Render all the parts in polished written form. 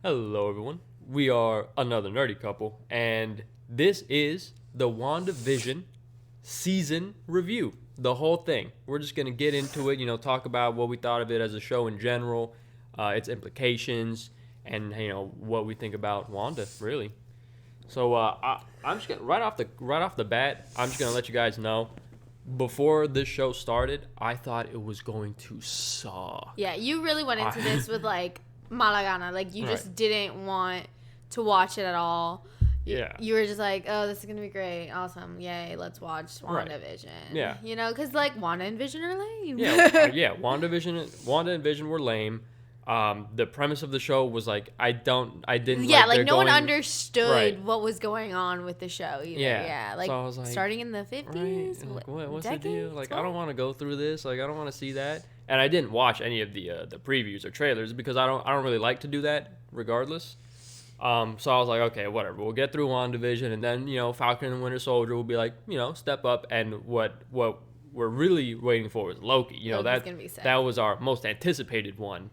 Hello, everyone. We are another nerdy couple, and this is the WandaVision season review. The whole thing. We're just going to get into it, talk about what we thought of it as a show in general, its implications, and, what we think about Wanda, really. So, I'm just gonna, right off the bat, I'm just going to let you guys know, before this show started, I thought it was going to suck. Yeah, you really went into this with, Malagana. You just didn't want to watch it at all. Yeah. You were just like, oh, this is going to be great. Awesome. Yay, let's watch WandaVision. Yeah. Because, Wanda and Vision are lame. Yeah, Wanda and Vision were lame. The premise of the show was I didn't. Yeah, no one understood what was going on with the show either. Yeah. So I was like, starting in the 50s. Right. What's decades? the deal? I don't want to go through this. I don't want to see that. And I didn't watch any of the previews or trailers because I don't really like to do that regardless. So I was like, okay, whatever. We'll get through WandaVision, and then Falcon and Winter Soldier will be step up. And what we're really waiting for is Loki. Loki's gonna be sick. That was our most anticipated one.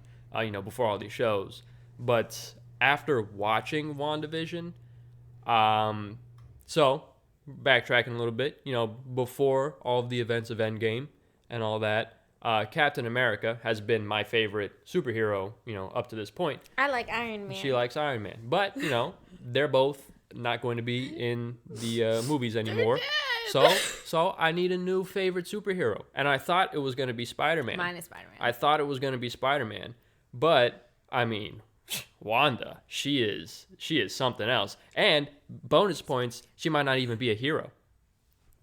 Before all these shows. But after watching WandaVision, so backtracking a little bit, before all of the events of Endgame and all that, Captain America has been my favorite superhero, up to this point. I like Iron Man. She likes Iron Man. But, they're both not going to be in the movies anymore. So I need a new favorite superhero. And I thought it was going to be Spider-Man. Mine is Spider-Man. I thought it was going to be Spider-Man. But, Wanda, she is something else. And bonus points, she might not even be a hero.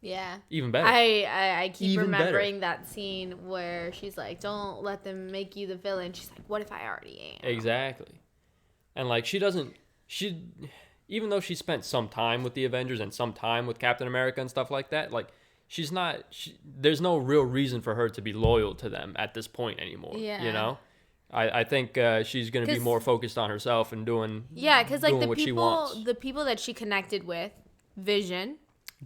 Yeah. Even better. I keep even remembering that scene where she's like, don't let them make you the villain. She's like, what if I already am? Exactly. And even though she spent some time with the Avengers and some time with Captain America and stuff like that, there's no real reason for her to be loyal to them at this point anymore. Yeah. I think she's going to be more focused on herself and doing because she wants. The people that she connected with, Vision,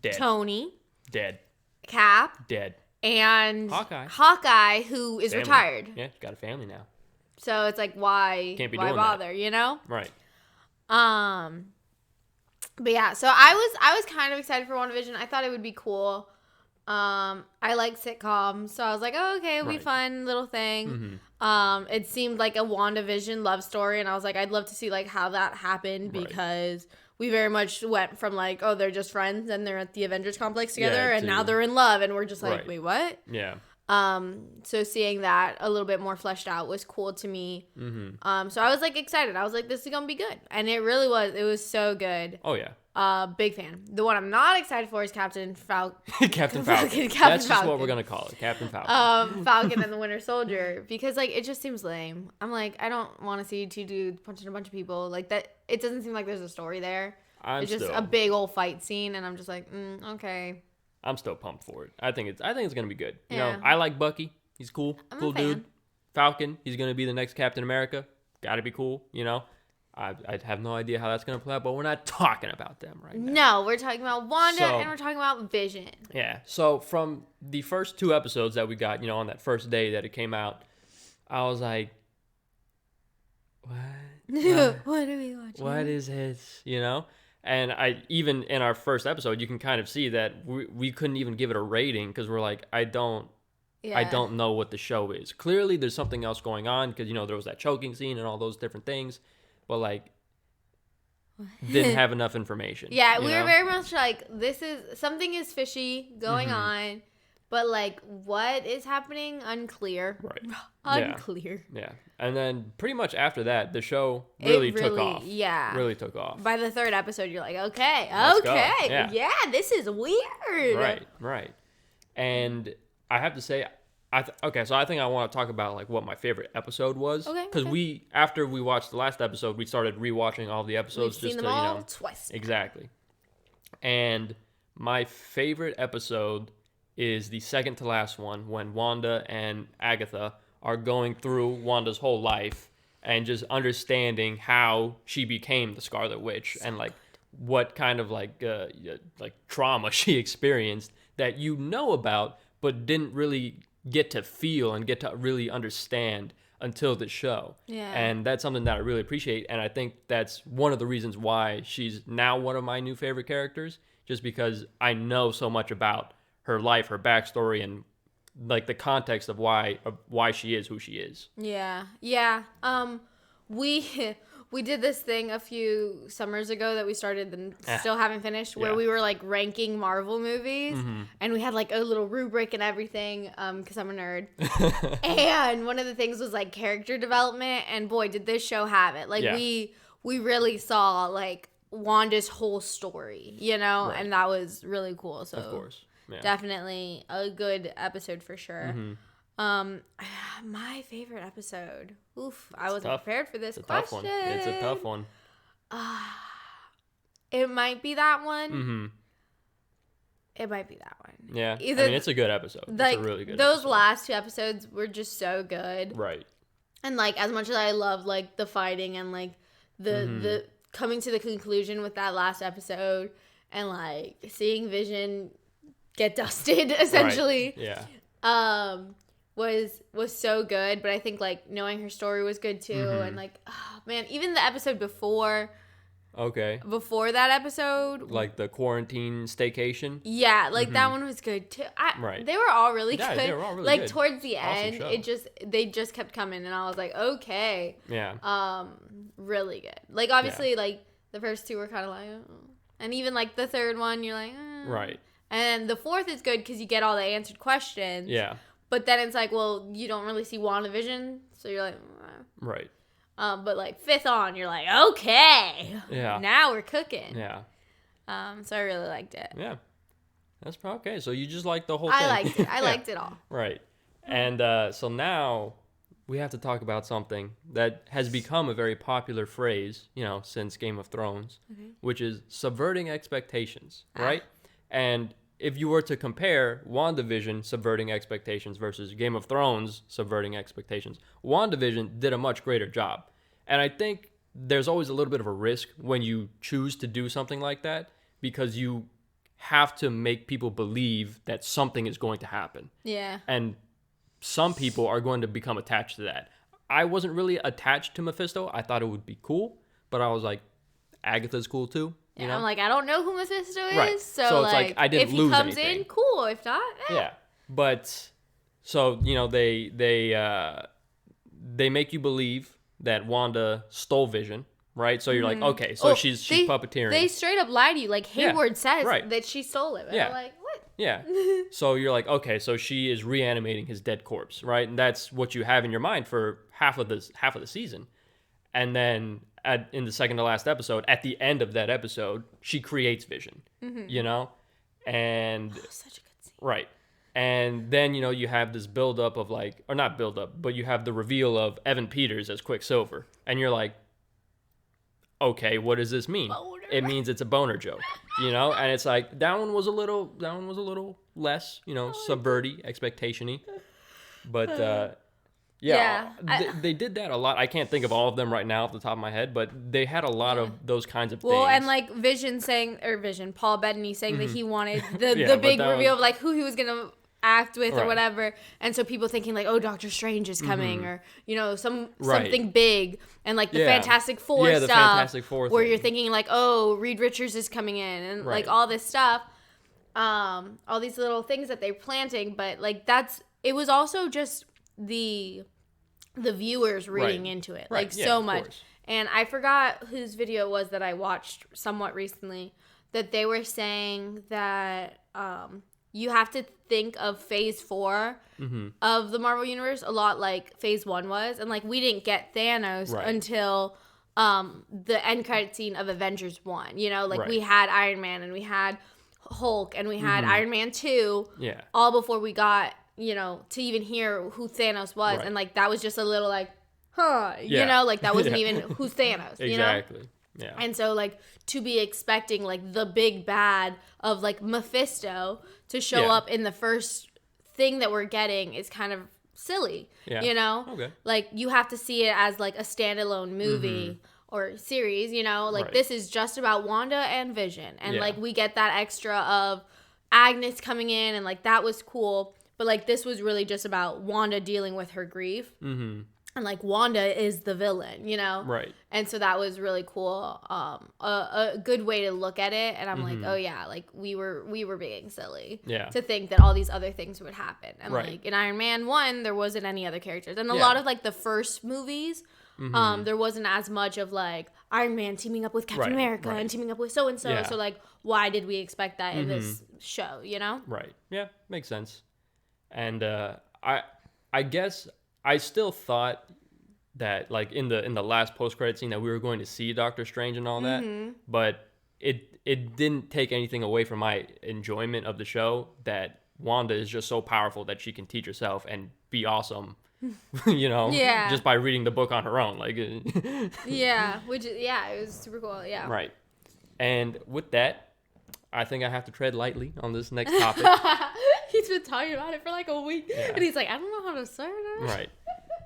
Dead. Tony, Dead. Cap, Dead. and Hawkeye, who is retired. Yeah, she's got a family now. So it's why bother, that. Right. But yeah, so I was kind of excited for WandaVision. I thought it would be cool. I like sitcoms, so I was like, oh, okay, it'll be fun little thing. Mm-hmm. It seemed like a WandaVision love story, and I was like, I'd love to see how that happened because we very much went from they're just friends and they're at the Avengers complex together, and now they're in love, and we're just wait, what? Yeah. So seeing that a little bit more fleshed out was cool to me. Mm-hmm. So I was excited. I was like, this is gonna be good, and it really was. It was so good. Oh yeah. Big fan. The one I'm not excited for is Captain Falcon. Captain Falcon. That's just what we're gonna call it, Captain Falcon. Falcon and the Winter Soldier, because it just seems lame. I'm I don't want to see two dudes punching a bunch of people that. It doesn't seem like there's a story there. It's just a big old fight scene, and I'm just okay. I'm still pumped for it. I think it's gonna be good. Yeah. I like Bucky. He's cool. I'm cool a fan. Dude. Falcon. He's gonna be the next Captain America. Gotta be cool. I have no idea how that's gonna play out, but we're not talking about them right now. No, we're talking about Wanda and we're talking about Vision. Yeah. So from the first 2 episodes that we got, on that first day that it came out, I was like, what? What are we watching? What is this? And even in our first episode, you can kind of see that we couldn't even give it a rating because we're like, I don't know what the show is. Clearly, there's something else going on because there was that choking scene and all those different things, but didn't have enough information. Yeah, we were very much something is fishy going on, but what is happening? Unclear. Right. Unclear. Yeah. And then pretty much after that, the show really took off. Yeah. Really took off. By the 3rd episode, you're like, okay. Yeah, this is weird. Right. And I have to say, so I think I want to talk about what my favorite episode was. Okay. Because after we watched the last episode, we started rewatching all the episodes. We've seen them all twice. Exactly. And my favorite episode is the second to last one when Wanda and Agatha are going through Wanda's whole life and just understanding how she became the Scarlet Witch and what kind of trauma she experienced that about but didn't really get to feel and get to really understand until the show. Yeah. And that's something that I really appreciate. And I think that's one of the reasons why she's now one of my new favorite characters, just because I know so much about her life, her backstory, and like the context of why she is who she is. Yeah. We did this thing a few summers ago that we started and still haven't finished, where we were like ranking Marvel movies, and we had like a little rubric and everything, because I'm a nerd. And one of the things was like character development, and boy, did this show have it. Like we really saw like Wanda's whole story, right. And that was really cool. So of course. Yeah. Definitely a good episode for sure. My favorite episode. Oof, I wasn't prepared for this question. It's a tough one. It might be that one. It might be that one. Yeah. I mean, it's a good episode. Like, it's a really good those episode. last 2 episodes were just so good. Right. And like, as much as I love like the fighting and like the coming to the conclusion with that last episode, and like seeing Vision get dusted essentially. Right. Yeah. Was so good, but I think like knowing her story was good too, and like, oh man, even the episode before that episode, like the quarantine staycation, like that one was good too. They were all really good. They were all really good. Towards the end, they just kept coming, and I was like, okay, really good. Like obviously, like the first 2 were kind of like, oh. And even like the third one, you're like, right. And the 4th is good because you get all the answered questions. Yeah. But then it's like, well, you don't really see WandaVision, so you're like, right. But like 5th on, you're like, okay, now we're cooking. Yeah. So I really liked it. Yeah, that's probably okay. So you just liked the whole thing. I liked it. I liked it all. Right. And so now we have to talk about something that has become a very popular phrase, since Game of Thrones, which is subverting expectations, right? And if you were to compare WandaVision subverting expectations versus Game of Thrones subverting expectations, WandaVision did a much greater job. And I think there's always a little bit of a risk when you choose to do something like that, because you have to make people believe that something is going to happen. Yeah. And some people are going to become attached to that. I wasn't really attached to Mephisto. I thought it would be cool, but I was like, Agatha's cool too. Yeah, I'm like, I don't know who Mephisto is, right. so it's like I didn't if he lose comes anything. in, cool. If not, yeah. But so they make you believe that Wanda stole Vision, right? So you're like, okay, so she's puppeteering. They straight up lie to you, like Hayward says that she stole it. And I'm like, what? Yeah. So you're like, okay, so she is reanimating his dead corpse, right? And that's what you have in your mind for half of the season, and then. In the second to last episode, at the end of that episode, she creates Vision, and such a good scene. Right. And then, you have this buildup of like, or not buildup, but you have the reveal of Evan Peters as Quicksilver, and you're like, okay, what does this mean? Boner. It means it's a boner joke, and it's like, that one was a little less, subverting expectation-y, but, they did that a lot. I can't think of all of them right now off the top of my head, but they had a lot of those kinds of things. Well, and like Paul Bettany saying that he wanted the big reveal of like who he was gonna act with or whatever, and so people thinking like, oh, Doctor Strange is coming, or something big, and like the Fantastic Four stuff, the Fantastic Four where you're thinking like, oh, Reed Richards is coming in, and like all this stuff, all these little things that they're planting, but like it was also just the viewers reading into it like so much. And I forgot whose video it was that I watched somewhat recently, that they were saying that you have to think of phase 4 of the Marvel Universe a lot like phase 1 was, and like we didn't get Thanos until the end credit scene of Avengers 1, we had Iron Man and we had Hulk and we had Iron Man 2 all before we got to even hear who Thanos was. And like that was just a little like, that wasn't even who's Thanos, exactly. Yeah. And so like to be expecting like the big bad of like Mephisto to show up in the first thing that we're getting is kind of silly. Okay. Like you have to see it as like a standalone movie or series, this is just about Wanda and Vision, and like we get that extra of Agnes coming in, and like that was cool. But, like, this was really just about Wanda dealing with her grief. and like Wanda is the villain, you know? Right. And so that was really cool. A good way to look at it. And I'm like, oh yeah, like we were being silly. Yeah. To think that all these other things would happen. And right. like in Iron Man 1, there wasn't any other characters. And a lot of like the first movies, there wasn't as much of like Iron Man teaming up with Captain America and teaming up with so and so. Yeah. So like, why did we expect that in this show? You know? Right. Yeah. Makes sense. And I guess I still thought that like in the last post-credit scene that we were going to see Doctor Strange and all that, but it didn't take anything away from my enjoyment of the show that Wanda is just so powerful that she can teach herself and be awesome. You know, just by reading the book on her own, like it was super cool. Yeah, right. And with that, I think I have to tread lightly on this next topic. He's been talking about it for like a week, and he's like, I don't know how to say that.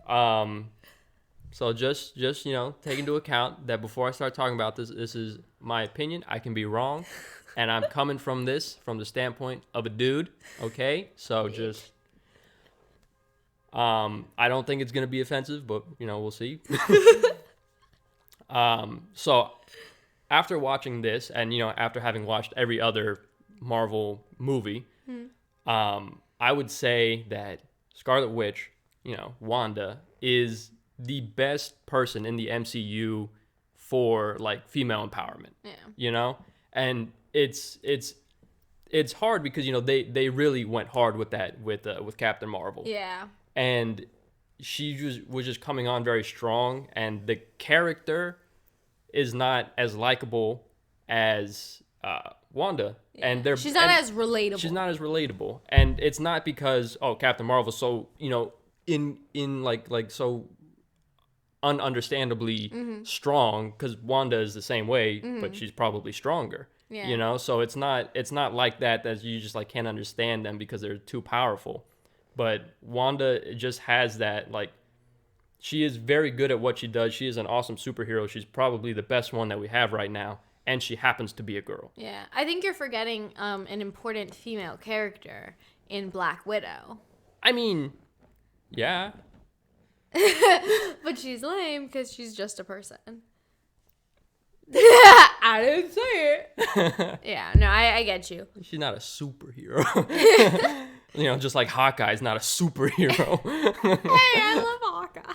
Right. So just you know, take into account that before I start talking about this is my opinion. I can be wrong, and I'm coming from the standpoint of a dude. Okay, so just. I don't think it's going to be offensive, but, you know, we'll see. So after watching this and, you know, after having watched every other Marvel movie, I would say that Scarlet Witch, you know, Wanda, is the best person in the MCU for, like, female empowerment. Yeah. You know? And it's hard because, you know, they really went hard with that with Captain Marvel. Yeah. And she was just coming on very strong, and the character is not as likable as Wanda. Yeah. And she's not as relatable. She's not as relatable, and it's not because Captain Marvel's so, you know, in like so ununderstandably strong, because Wanda is the same way, but she's probably stronger. Yeah. You know, so it's not like that you just like can't understand them because they're too powerful. But Wanda just has that, like, she is very good at what she does. She is an awesome superhero. She's probably the best one that we have right now. And she happens to be a girl. Yeah. I think you're forgetting an important female character in Black Widow. I mean, yeah. But she's lame because she's just a person. I didn't say it. Yeah, no, I get you. She's not a superhero. You know, just like Hawkeye's not a superhero. Hey, I love Hawkeye.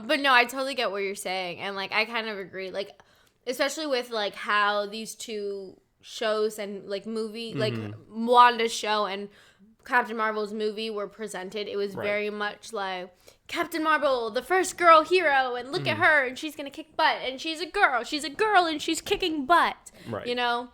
But no, I totally get what you're saying. And, like, I kind of agree. Like, especially with, like, how these two shows and, like, movie, like, Wanda's show and Captain Marvel's movie were presented. It was very much like, Captain Marvel, the first girl hero, and look at her, and she's going to kick butt, and she's a girl. She's a girl, and she's kicking butt. Right. You know?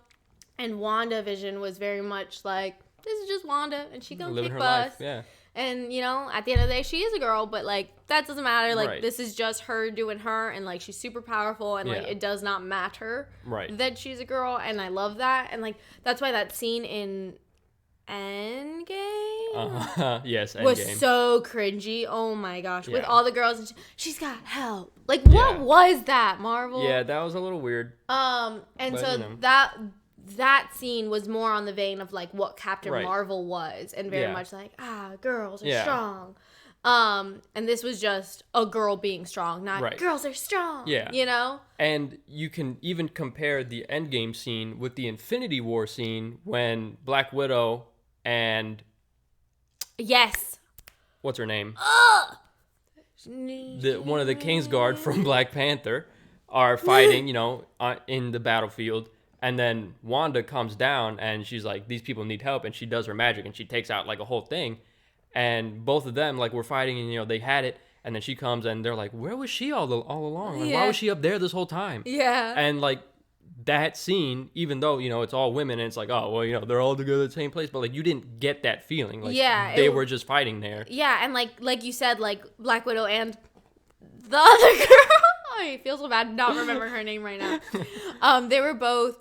And WandaVision was very much like, this is just Wanda, and she gonna kick butt. Yeah. And, you know, at the end of the day, she is a girl, but, like, that doesn't matter. Like, this is just her doing her, and, like, she's super powerful, and, like, it does not matter that she's a girl, and I love that. And, like, that's why that scene in Endgame yes, Endgame was so cringy. Oh, my gosh. With all the girls, and she's got help. Like, what was that, Marvel? Yeah, that was a little weird. And but, so, you know. That scene was more on the vein of, like, what Captain Marvel was, and very much like, girls are strong. And this was just a girl being strong, not girls are strong. Yeah. You know? And you can even compare the Endgame scene with the Infinity War scene when Black Widow and... Yes. What's her name? One of the Kingsguard from Black Panther are fighting, you know, in the battlefield. And then Wanda comes down and she's like, these people need help. And she does her magic and she takes out like a whole thing. And both of them like were fighting and, you know, they had it. And then she comes and they're like, where was she all along? Like, why was she up there this whole time? Yeah. And like that scene, even though, you know, it's all women and it's like, oh, well, you know, they're all together at the same place. But like you didn't get that feeling. Like they were just fighting there. Yeah. And like you said, like Black Widow and the other girl. Oh, I feel so bad not remembering her name right now. They were both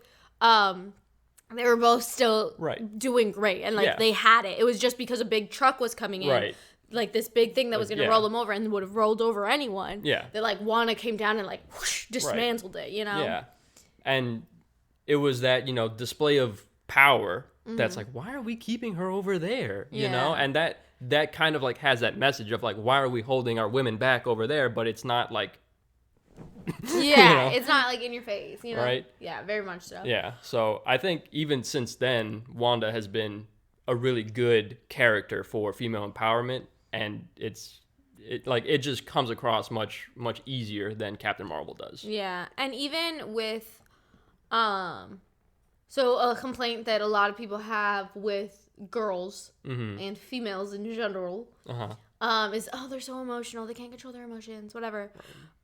still doing great, and like they had it. It was just because a big truck was coming in, like this big thing that was going to roll them over and would have rolled over anyone. Yeah, that like Wanda came down and like whoosh, dismantled it. You know. Yeah, and it was that, you know, display of power that's like, why are we keeping her over there? You know, and that kind of like has that message of like, why are we holding our women back over there? But it's not like, yeah, it's not like in your face, right? Yeah, very much so. Yeah, so I think even since then, Wanda has been a really good character for female empowerment, and it just comes across much easier than Captain Marvel does. Yeah, and even with so a complaint that a lot of people have with girls and females in general is, they're so emotional, they can't control their emotions, whatever.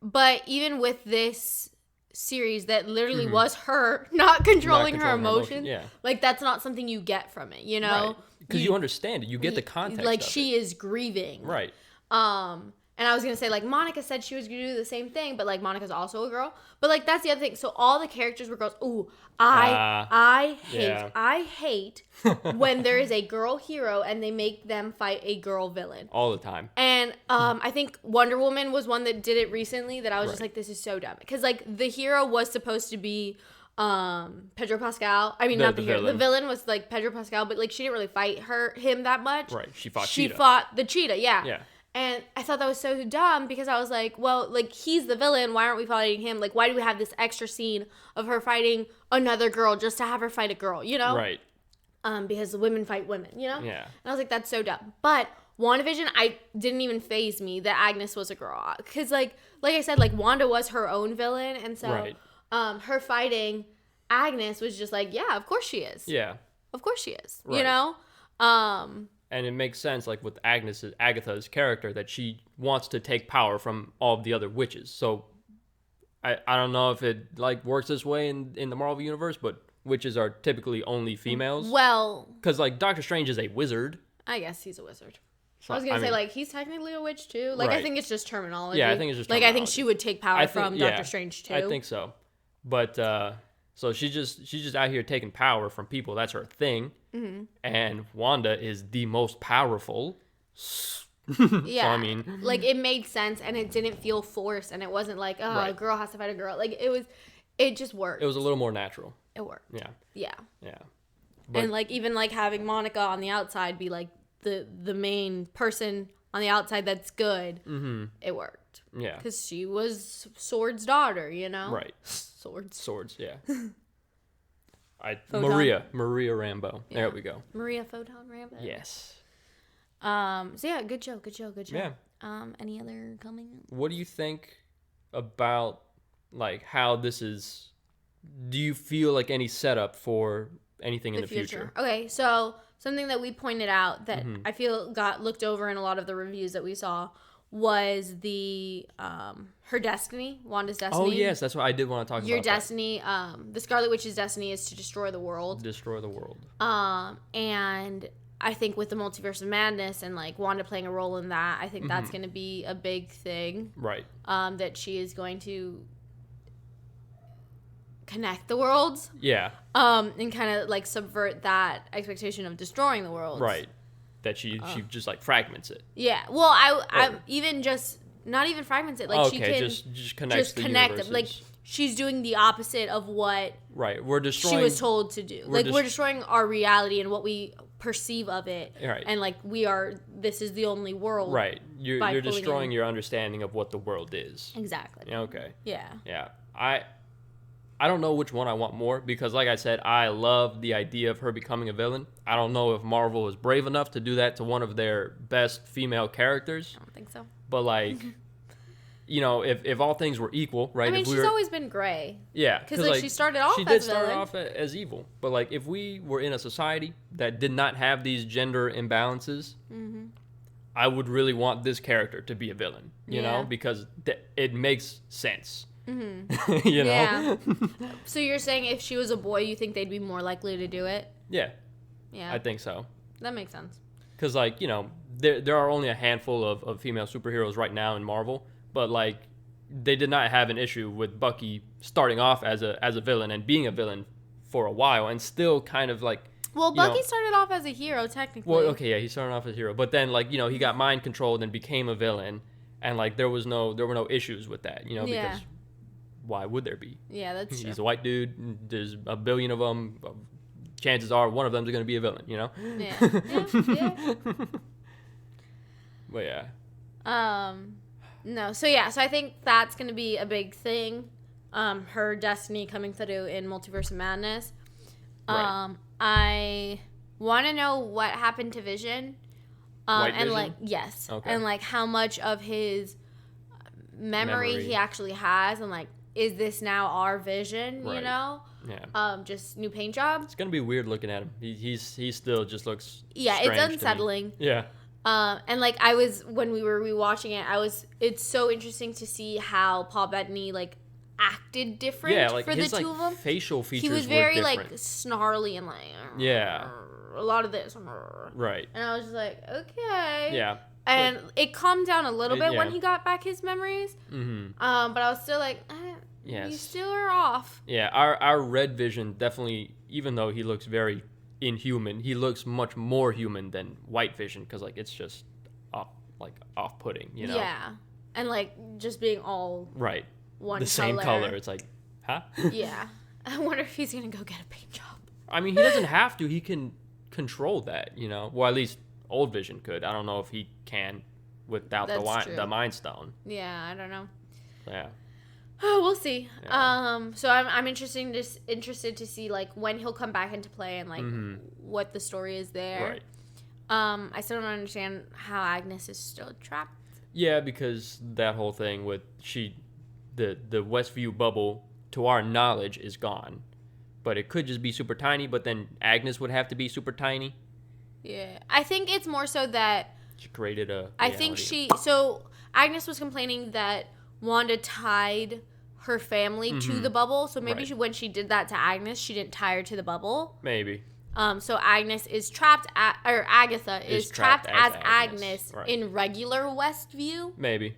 But even with this series that literally was her not controlling her emotions, like that's not something you get from it, Right. Because you understand it, you get the context. Like she is grieving, right? And I was going to say, like, Monica said she was going to do the same thing, but, like, Monica's also a girl. But, like, that's the other thing. So all the characters were girls. Ooh, I hate when there is a girl hero and they make them fight a girl villain. All the time. And I think Wonder Woman was one that did it recently that I was just like, this is so dumb. Because, like, the hero was supposed to be Pedro Pascal. I mean, not the hero. The villain was, like, Pedro Pascal, but, like, she didn't really fight him that much. Right. She fought the cheetah, yeah. And I thought that was so dumb because I was like, well, like, he's the villain. Why aren't we fighting him? Like, why do we have this extra scene of her fighting another girl just to have her fight a girl, Right. Because the women fight women, Yeah. And I was like, that's so dumb. But WandaVision, I didn't even faze me that Agnes was a girl. Because, like I said, like, Wanda was her own villain. And so her fighting Agnes was just like, yeah, of course she is. Yeah. Of course she is, right. And it makes sense, like, with Agatha's character, that she wants to take power from all of the other witches. So, I don't know if it, like, works this way in the Marvel Universe, but witches are typically only females. Well... Because, like, Doctor Strange is a wizard. I guess he's a wizard. So, I was going to say, like, he's technically a witch, too. Like, I think it's just terminology. Yeah, I think it's just terminology. Like, I think she would take power from Doctor Strange, too. I think so. But, so she's just out here taking power from people. That's her thing. Mm-hmm. And Wanda is the most powerful. Yeah. So, I mean, like, it made sense and it didn't feel forced and it wasn't like, a girl has to fight a girl. Like, it just worked. It was a little more natural. It worked. Yeah. Yeah. Yeah. And, like, even, like, having Monica on the outside be, like, the main person on the outside that's good, it worked. Yeah. Because she was Sword's daughter, Right. Swords, yeah. Maria Rambeau. Yeah. There we go. Maria Photon Rambeau. Yes. So yeah, good show. Yeah. Any other comments? What do you think about, like, how this is? Do you feel like any setup for anything in the future? Okay, so something that we pointed out that I feel got looked over in a lot of the reviews that we saw was the her destiny, Wanda's destiny. Oh yes, that's what I did want to talk about. Your destiny, the Scarlet Witch's destiny is to destroy the world. And I think with the Multiverse of Madness and, like, Wanda playing a role in that, I think that's going to be a big thing. Right. That she is going to connect the worlds. Yeah. And kind of, like, subvert that expectation of destroying the world. Right. That she just, like, fragments it. Yeah. Well, I even just not even fragments it. Like, she can just connect them. Like, she's doing the opposite of what we're destroying. She was told to do. We're destroying our reality and what we perceive of it. Right. And, like, this is the only world. Right. You're destroying your understanding of what the world is. Exactly. Okay. Yeah. Yeah. I don't know which one I want more because, like I said, I love the idea of her becoming a villain. I don't know if Marvel is brave enough to do that to one of their best female characters. I don't think so. But, like, if all things were equal, right? I mean, she's always been gray. Yeah. Because, like, she started off as She did start off as evil. But, like, if we were in a society that did not have these gender imbalances, I would really want this character to be a villain, you know? Because it makes sense. You know? Yeah. So you're saying if she was a boy, you think they'd be more likely to do it? Yeah. Yeah. I think so. That makes sense. Because, like, there are only a handful of female superheroes right now in Marvel, but, like, they did not have an issue with Bucky starting off as a villain and being a villain for a while and still kind of, like... Well, Bucky started off as a hero, technically. Well, okay, yeah, he started off as a hero. But then, like, he got mind controlled and became a villain. And, like, there were no issues with that, because... Why would there be? Yeah, that's true. He's a white dude. There's a billion of them. Chances are one of them is going to be a villain, Yeah. Yeah. But yeah. No. So yeah. So I think that's gonna be a big thing. Her destiny coming through in Multiverse of Madness. Right. I want to know what happened to Vision. White and Vision? like yes, Okay. and like how much of his memory he actually has, and like is this now our Vision? Right. You know. Yeah. Just new paint job. It's gonna be weird looking at him. He still just looks. Yeah, strange it's unsettling. Yeah. And like when we were rewatching it, it's so interesting to see how Paul Bettany like acted different like for his, the two of them. Facial features. He was very were like snarly and like a lot of this. Right. And I was just like, okay. Yeah. And it calmed down a little bit when yeah. he got back his memories. Mm-hmm. But I was still like, yes. You still are off. Yeah, our Red Vision definitely, even though he looks very inhuman, he looks much more human than White Vision because like it's just off-putting, you know. Yeah, and like just being all right. One the same color. It's like, huh? Yeah. I wonder if he's gonna go get a paint job. I mean, he doesn't have to. He can control that, you know. Well, at least Old Vision could. I don't know if he can without the Mind Stone. Yeah, I don't know. Yeah. Oh, we'll see. Yeah. So I'm interested to see like when he'll come back into play and like what the story is there. Right. I still don't understand how Agnes is still trapped. Yeah, because that whole thing with the Westview bubble, to our knowledge, is gone. But it could just be super tiny, but then Agnes would have to be super tiny. Yeah. I think it's more so that she created a reality. I think so Agnes was complaining that Wanda tied her family to the bubble. So maybe when she did that to Agnes, she didn't tie her to the bubble. Maybe. So Agnes is trapped or Agatha is trapped as Agnes in regular Westview. Maybe.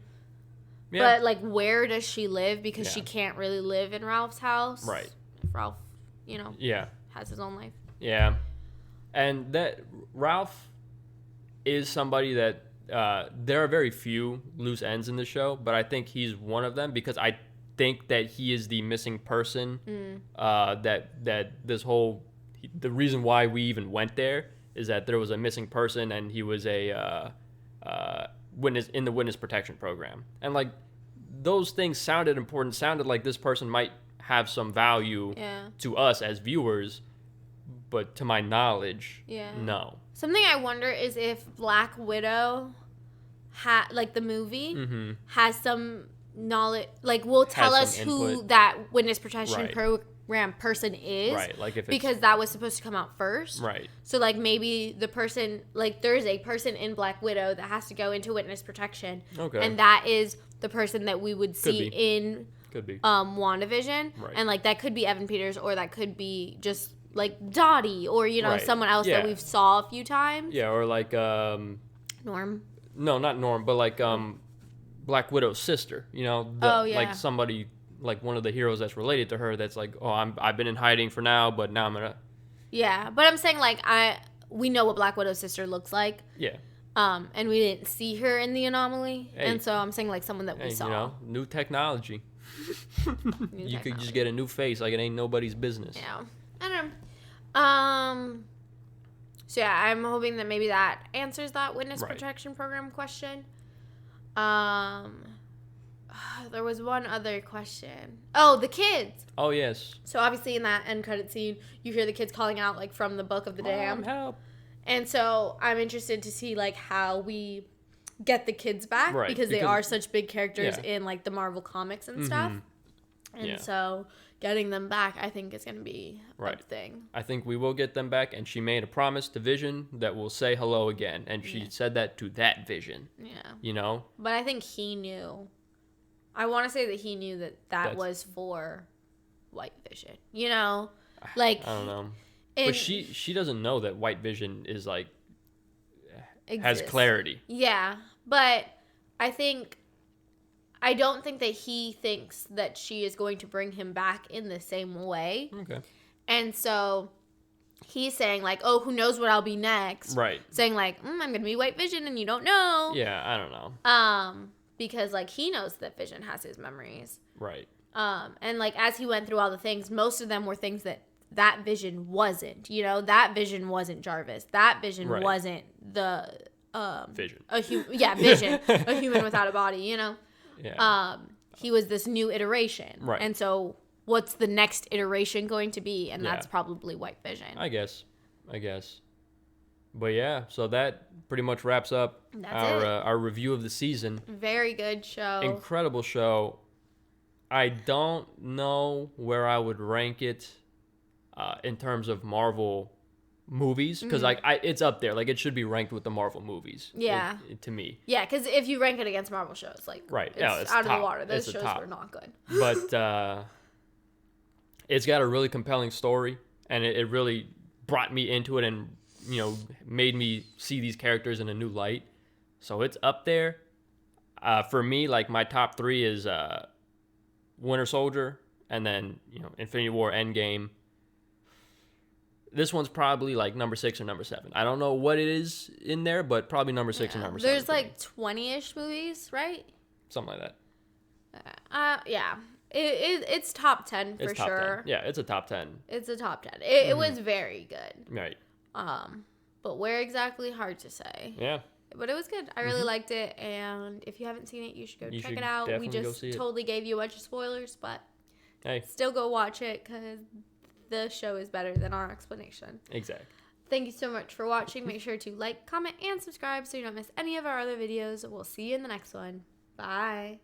Yeah. But like, where does she live? Because she can't really live in Ralph's house. Right. If Ralph, has his own life. Yeah. And that Ralph is somebody that there are very few loose ends in the show, but I think he's one of them because I think that he is the missing person. That this whole the reason why we even went there is that there was a missing person and he was a witness in the witness protection program, and like those things sounded important, sounded like this person might have some value to us as viewers, but to my knowledge, no. Something I wonder is if Black Widow like the movie has some knowledge, like will tell us who that witness protection program person is, right? Like if because that was supposed to come out first, right? So like maybe the person, like there's a person in Black Widow that has to go into witness protection, and that is the person that we would see in WandaVision, and like that could be Evan Peters or that could be just like Dottie or someone else that we've saw a few times, or like Norm. No, not Norm, but like Black Widow's sister, like somebody, like one of the heroes that's related to her that's like, I've been in hiding for now, but now I'm gonna. Yeah, but I'm saying like we know what Black Widow's sister looks like. Yeah. And we didn't see her in the anomaly, and so I'm saying like someone that we saw. New technology. You could just get a new face, like it ain't nobody's business. Yeah, I don't know. So yeah, I'm hoping that maybe that answers that witness protection program question. There was one other question. Oh, the kids. Oh, yes. So obviously in that end credit scene, you hear the kids calling out like from the Book of the Damned. Help. And so I'm interested to see like how we get the kids back because they are such big characters in like the Marvel comics and stuff. And so getting them back, I think, is going to be a thing. I think we will get them back, and she made a promise to Vision that we'll say hello again, and she said that to that Vision. Yeah. But I think he knew. I want to say that he knew that was for White Vision. Like I don't know. But she doesn't know that White Vision is like has clarity. Yeah, but I don't think that he thinks that she is going to bring him back in the same way. Okay. And so he's saying like, oh, who knows what I'll be next? Right. Saying like, I'm going to be White Vision and you don't know. Yeah, I don't know. Because like he knows that Vision has his memories. Right. And like as he went through all the things, most of them were things that Vision wasn't. That Vision wasn't Jarvis. That Vision wasn't the Vision. Vision, a human without a body, you know. Yeah. He was this new iteration, right? And so, what's the next iteration going to be? And that's probably White Vision. I guess. But yeah, so that pretty much wraps up our review of the season. Very good show. Incredible show. I don't know where I would rank it in terms of Marvel movies, because like it's up there. Like, it should be ranked with the Marvel movies. Yeah. To me. Yeah, because if you rank it against Marvel shows, like it's out of the water. Those shows were not good. But it's got a really compelling story, and it really brought me into it, and made me see these characters in a new light. So it's up there. For me, like, my top 3 is Winter Soldier, and then Infinity War, Endgame. This one's probably like number 6 or number 7. I don't know what it is in there, but probably number 6 or number 7. There's like 20-ish movies, right? Something like that. Yeah. It's top 10 for top sure. 10. Yeah, it's a top 10. It's a top 10. It was very good. Right. But where exactly, hard to say. Yeah. But it was good. I really liked it, and if you haven't seen it, you should go check it out. We just totally gave you a bunch of spoilers, but still go watch it, because the show is better than our explanation. Exactly. Thank you so much for watching. Make sure to like, comment, and subscribe so you don't miss any of our other videos. We'll see you in the next one. Bye.